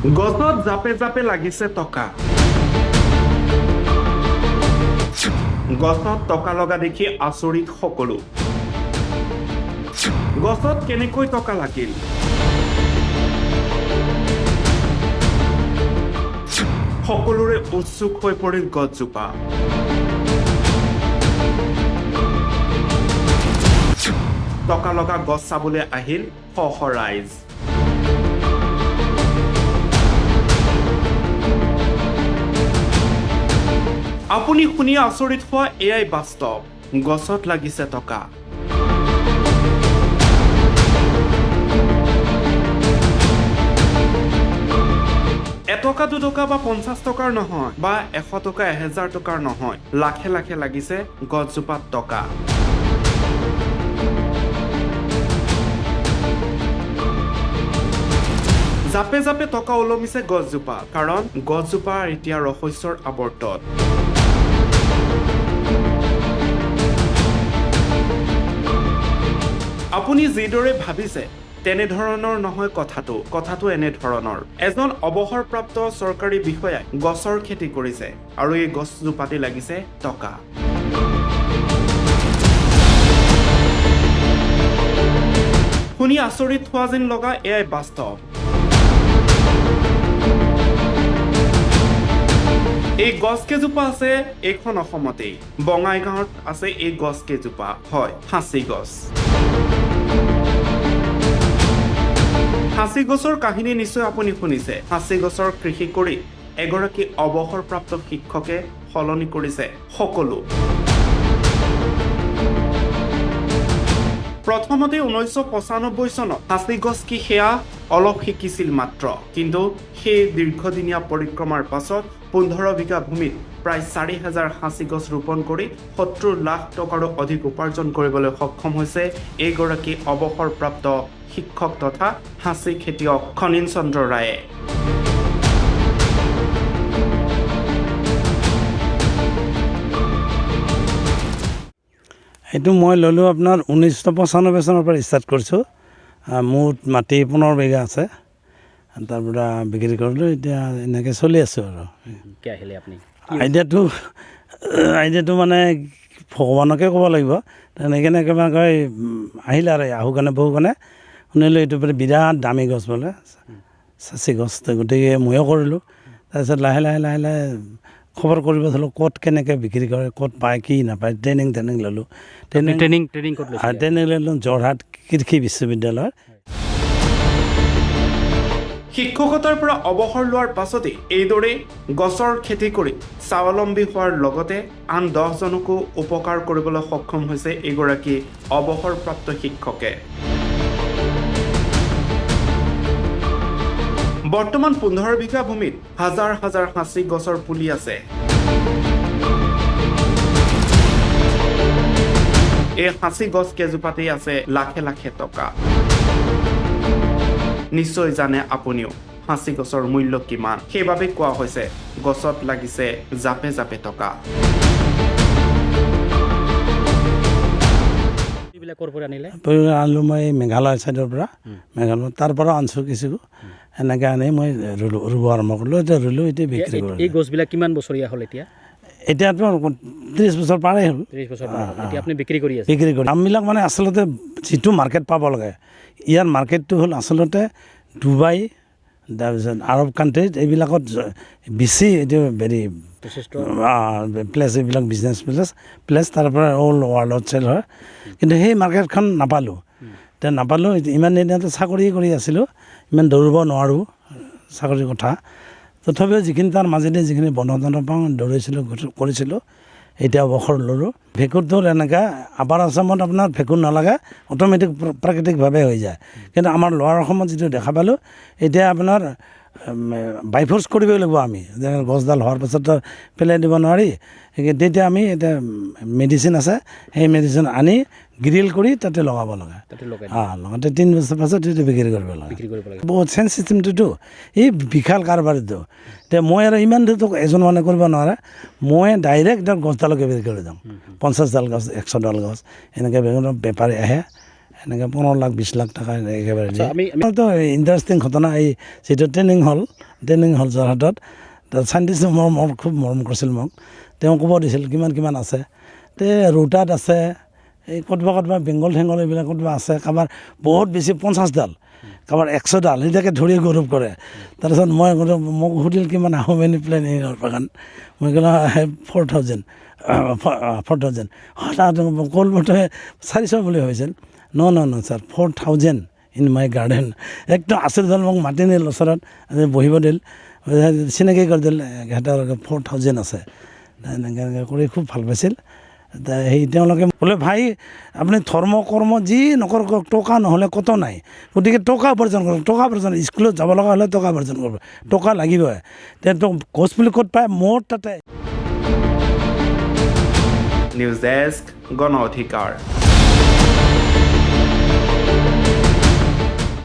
গছত জাপে জাপে লাগিছে টকা। গছত টকা লগা দেখি আচৰিত সকলো। গছত কেনেকৈ টকা লাগিল? সকলোৰে উৎসুক হৈ পৰিল গছজোপা। টকা লগা গছ চাবলৈ আহিল শ শ ৰাইজ। আপুনি শুনি আচৰিত হোৱা এয়াই বাস্তৱ, গছত লাগিছে টকা। এটকা দুটকা বা 50 টকাৰ নহয়, বা 100 টকা 1000 টকাৰ নহয়, লাখে লাখে লাগিছে গছজোপাত টকা। জাপে জাপে টকা ওলমিছে গছজোপা, কাৰণ গছজোপা এতিয়া ৰহস্যৰ আৱৰ্তত। আপুনি যিদৰে ভাবিছে তেনেধৰণৰ নহয় কথাটো এনেধৰণৰ। এজন অৱসৰপ্ৰাপ্ত চৰকাৰী বিষয়াই গছৰ খেতি কৰিছে আৰু এই গছজোপাতে লাগিছে টকা। শুনি আচৰিত হোৱা যেন লগা এয়াই বাস্তৱ। এই গছ কেইজোপা আছে এইখন অসমতেই, বঙাইগাঁৱত আছে এই গছ কেইজোপা, হয় সাঁচি গছ। সাঁচি গছৰ কাহিনী নিশ্চয় আপুনি শুনিছে। সাঁচি গছৰ কৃষি কৰি এগৰাকী অৱসৰপ্ৰাপ্ত শিক্ষকে সলনি কৰিছে সকলো। প্ৰথমতে 1995 চনত সাঁচি গছ কি সেয়া অলপ শিকিছিল মাত্ৰ, কিন্তু সেই দীৰ্ঘদিনীয়া পৰিক্ৰমাৰ পাছত 15 বিঘা ভূমিত প্ৰায় 4000 সাঁচি গছ ৰোপণ কৰি 70 লাখ টকাৰো অধিক উপাৰ্জন কৰিবলৈ সক্ষম হৈছে এইগৰাকী অৱসৰপ্ৰাপ্ত শিক্ষক তথা সাঁচি খেতিয়ক খনীন চন্দ্ৰ ৰায়ে। এইটো মই ল'লোঁ আপোনাৰ 1995 চনৰ পৰা ষ্টাৰ্ট কৰিছোঁ। মোৰ মাটি 15 বিঘা আছে, তাৰ পৰা বিক্ৰী কৰিলোঁ। এতিয়া এনেকৈ চলি আছোঁ আৰু। আইডিয়াটো মানে ভগৱানকে ক'ব লাগিব। তেনেকৈ একেবাৰে আহিলে আৰু আহু কাৰণে বহু কাৰণে শুনিলোঁ এইটো বোলে বিৰাট দামী গছ বোলে সাঁচি গছ। গতিকে ময়ো কৰিলোঁ। তাৰপিছত লাহে লাহে খবৰ কৰিব ধৰিলোঁ ক'ত কেনেকৈ বিক্ৰী কৰে, ক'ত পায় কি নাপায়। ট্ৰেইনিং ল'লোঁ। ট্ৰেইনিং ল'লোঁ যোৰহাট কৃষি বিশ্ববিদ্যালয়ত। শিক্ষকতাৰ পৰা অৱসৰ লোৱাৰ পাছতেই এইদৰে গছৰ খেতি কৰি স্বাৱলম্বী হোৱাৰ লগতে আন 10জনকো উপকাৰ কৰিবলৈ সক্ষম হৈছে এগৰাকী অৱসৰপ্ৰাপ্ত শিক্ষকে। বৰ্তমান 15 বিঘা ভূমিত হাজাৰ হাজাৰ সাঁচি গছৰ পুলি আছে। এই সাঁচি গছ কেইজোপাতেই আছে লাখে লাখে টকা। নিশ্চয় জানে আপুনিও সাঁচি গছৰ মূল্য কিমান। সেইবাবে কোৱা হৈছে গছত লাগিছে জাপে জাপে টকা। আনিলোঁ মই মেঘালয় ছাইডৰ পৰা, মেঘালয় তাৰ পৰা আনিছোঁ কিছু। এনেকৈ আনি মই ৰুব আৰম্ভ কৰিলোঁ। এতিয়া ৰুলোঁ, এতিয়া বিক্ৰী কৰিলোঁ। এই গছবিলাক কিমান বছৰীয়া হ'ল এতিয়া? এতিয়াতো 30 বছৰ পাৰেই হ'ল। 30 বছৰ পাৰ হ'ল। এতিয়া আপুনি বিক্ৰী কৰি আছে? বিক্ৰী কৰি দামবিলাক মানে আচলতে যিটো মাৰ্কেট পাব লাগে, ইয়াৰ মাৰ্কেটটো হ'ল আচলতে ডুবাই, তাৰপিছত আৰৱ কাণ্ট্ৰিত এইবিলাকত বেছি এইটো হেৰি প্লেচ, এইবিলাক বিজনেছ প্লেচ তাৰ পৰা অল ৱৰ্ল্ডত চেল হয়। কিন্তু সেই মাৰ্কেটখন নাপালোঁ। এতিয়া নাপালোঁ। ইমান দিনতে চাকৰি কৰি আছিলোঁ, ইমান দৌৰিব নোৱাৰোঁ চাকৰিৰ কথা। তথাপিও যিখিনি তাৰ মাজেদি যিখিনি বন্ধন পাওঁ দৌৰিছিলোঁ, কৰিছিলোঁ। এতিয়া অৱসৰ ল'লোঁ। ভেঁকুৰটোৰ এনেকৈ আপাৰ আছামত আপোনাৰ ভেঁকুৰ নালাগে, অট'মেটিক প্ৰাকৃতিকভাৱে হৈ যায়। কিন্তু আমাৰ লোৱাৰ অসমত যিটো দেখা পালোঁ, এতিয়া আপোনাৰ বাইফৰ্চ কৰিবই লাগিব আমি। যেনে গছডাল হোৱাৰ পাছত পেলাই দিব নোৱাৰি। তেতিয়া আমি এতিয়া মেডিচিন আছে, সেই মেডিচিন আনি গ্ৰিল কৰি তাতে লগাব লাগে। লগাতে 3 বছৰ পাছত সেইটো বিক্ৰী কৰিব লাগে। বহুত চেঞ্জ চিষ্টেমটোতো এই বিশাল কাৰবাৰটো। এতিয়া মই আৰু ইমান দূৰতো এজন মানুহে কৰিব নোৱাৰে। মই ডাইৰেক্ট গছডালকে বিক্ৰী কৰি দিওঁ। 50ডাল গছ, 100ডাল গছ, এনেকৈ বেপাৰী আহে, এনেকৈ 15 লাখ 20 লাখ টকা একেবাৰে দিয়ে। তো ইণ্টাৰেষ্টিং ঘটনা, এই যিটো ট্ৰেইনিং হ'ল ট্ৰেইনিং হ'ল যোৰহাটত। তাত চাইণ্টিষ্ট মোৰ খুব মৰম কৰিছিল মোক, তেওঁ ক'ব দিছিল কিমান আছে। তে ৰোটাত আছে, এই ক'ৰবাত বেংগল ঠেংগল এইবিলাক ক'ৰবাত আছে, কাৰোবাৰ বহুত বেছি 50ডাল, কাৰোবাৰ 100ডাল, সেইটাকে ধৰি গৌৰৱ কৰে। তাৰপিছত মোক সুধিল কিমান হাউ মেনি প্লেন ইন ইয়ৰ বাগান, মই ক'লোঁ 4,000 কলবটে 400 বুলি ভাবিছিল। ন ছাৰ 4,000 ইন মাই গাৰ্ডেন। একদম আচৰিত হ'ল, মোক মাতি নিল ওচৰত, বহিব দিল, চিনাকি কৰি দিল, সিহঁতৰ 4,000 আছে। এনেকৈ কৰি খুব ভাল পাইছিল। তেওঁলোকে বোলে ভাই আপুনি ধৰ্ম কৰ্ম যি নকৰক, টকা নহ'লে ক'ত নাই, গতিকে টকা উপাৰ্জন কৰক, টকা উপাৰ্জন, স্কুলত যাব লগা হ'লে টকা উপাৰ্জন কৰিব, টকা লাগিবই। তেওঁ গছ পুলি ক'ত পায়, মোৰ তাতে। নিউজ ডেস্ক, গণ অধিকাৰ।